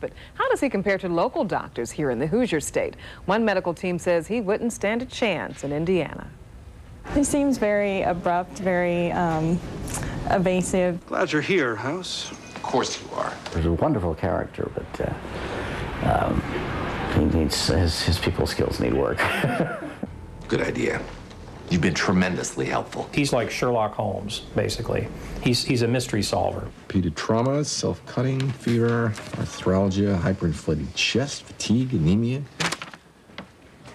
But how does he compare to local doctors here in the Hoosier State? One medical team says he wouldn't stand a chance in Indiana. He seems very abrupt, very evasive. Glad you're here, House. Of course you are. He's a wonderful character, but he needs his people skills need work. Good idea. You've been tremendously helpful. He's like Sherlock Holmes, basically. He's a mystery solver. Repeated traumas, self-cutting, fever, arthralgia, hyperinflated chest, fatigue, anemia,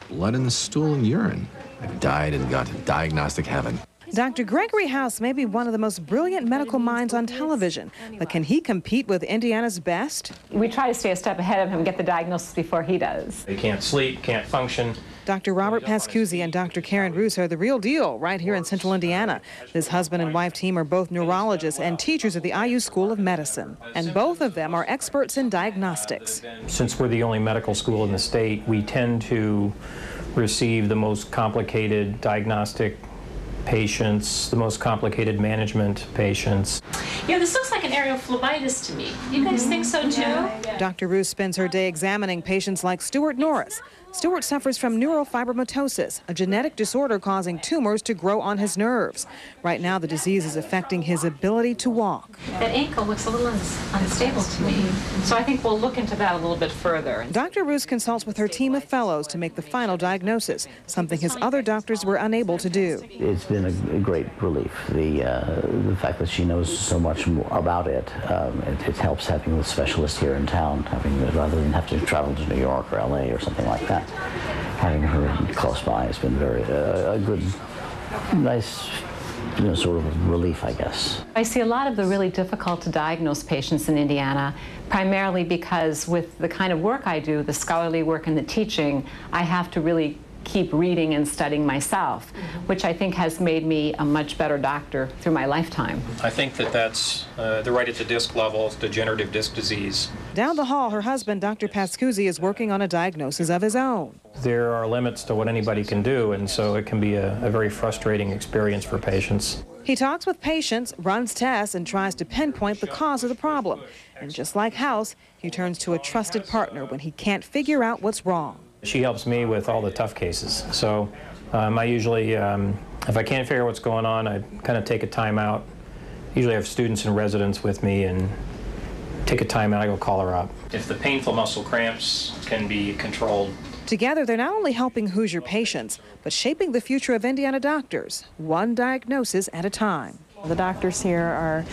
blood in the stool and urine. I've died and got to diagnostic heaven. Dr. Gregory House may be one of the most brilliant medical minds on television, but can he compete with Indiana's best? We try to stay a step ahead of him, get the diagnosis before he does. They can't sleep, can't function. Dr. Robert Pascuzzi and Dr. Karen Roos are the real deal right here in Central Indiana. This husband and wife team are both neurologists and teachers at the IU School of Medicine, and both of them are experts in diagnostics. Since we're the only medical school in the state, we tend to receive the most complicated diagnostic patients, the most complicated management patients. Yeah, this looks like an aerial phlebitis to me. You guys think so too? Dr. Roos spends her day examining patients like Stuart Norris. Stuart suffers from neurofibromatosis, a genetic disorder causing tumors to grow on his nerves. Right now, the disease is affecting his ability to walk. That ankle looks a little unstable to me. So I think we'll look into that a little bit further. Dr. Roos consults with her team of fellows to make the final diagnosis, something his other doctors were unable to do. It's been a great relief. The fact that she knows so much more about it, it helps having the specialist here in town, rather than have to travel to New York or LA or something like that. Having her close by has been very a good, nice, sort of relief, I guess. I see a lot of the really difficult to diagnose patients in Indiana, primarily because with the kind of work I do, the scholarly work and the teaching, I have to really keep reading and studying myself, which I think has made me a much better doctor through my lifetime. I think that's they're right at the disc level, degenerative disc disease. Down the hall, her husband, Dr. Pascuzzi, is working on a diagnosis of his own. There are limits to what anybody can do, and so it can be a very frustrating experience for patients. He talks with patients, runs tests, and tries to pinpoint the cause of the problem. And just like House, he turns to a trusted partner when he can't figure out what's wrong. She helps me with all the tough cases. So I usually, if I can't figure out what's going on, I kind of take a time out. Usually I have students and residents with me and take a time out, I go call her up. If the painful muscle cramps can be controlled. Together, they're not only helping Hoosier patients, but shaping the future of Indiana doctors, one diagnosis at a time. The doctors here are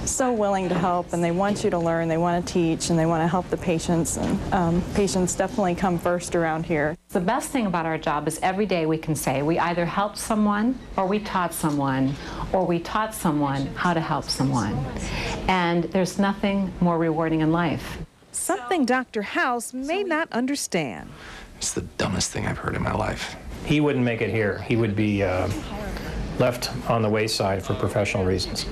so willing to help, and they want you to learn, they want to teach, and they want to help the patients, and patients definitely come first around here. The best thing about our job is every day we can say we either helped someone, or we taught someone how to help someone. And there's nothing more rewarding in life. Something Dr. House may not understand. It's the dumbest thing I've heard in my life. He wouldn't make it here. He would be left on the wayside for professional reasons.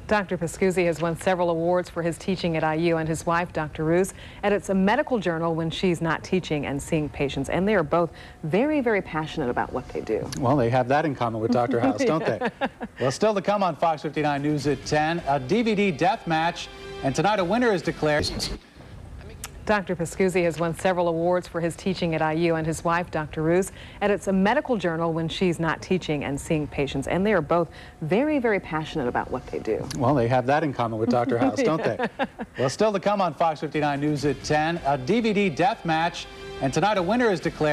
Dr. Pascuzzi has won several awards for his teaching at IU, and his wife, Dr. Roos, edits a medical journal when she's not teaching and seeing patients. And they are both very, very passionate about what they do. Well, they have that in common with Dr. House, don't they? Well, still to come on Fox 59 News at 10, a DVD death match, and tonight a winner is declared. Dr. Pascuzzi has won several awards for his teaching at IU, and his wife, Dr. Roos, edits a medical journal when she's not teaching and seeing patients. And they are both very, very passionate about what they do. Well, they have that in common with Dr. House, don't they? Well, still to come on Fox 59 News at 10, a DVD death match, and tonight a winner is declared.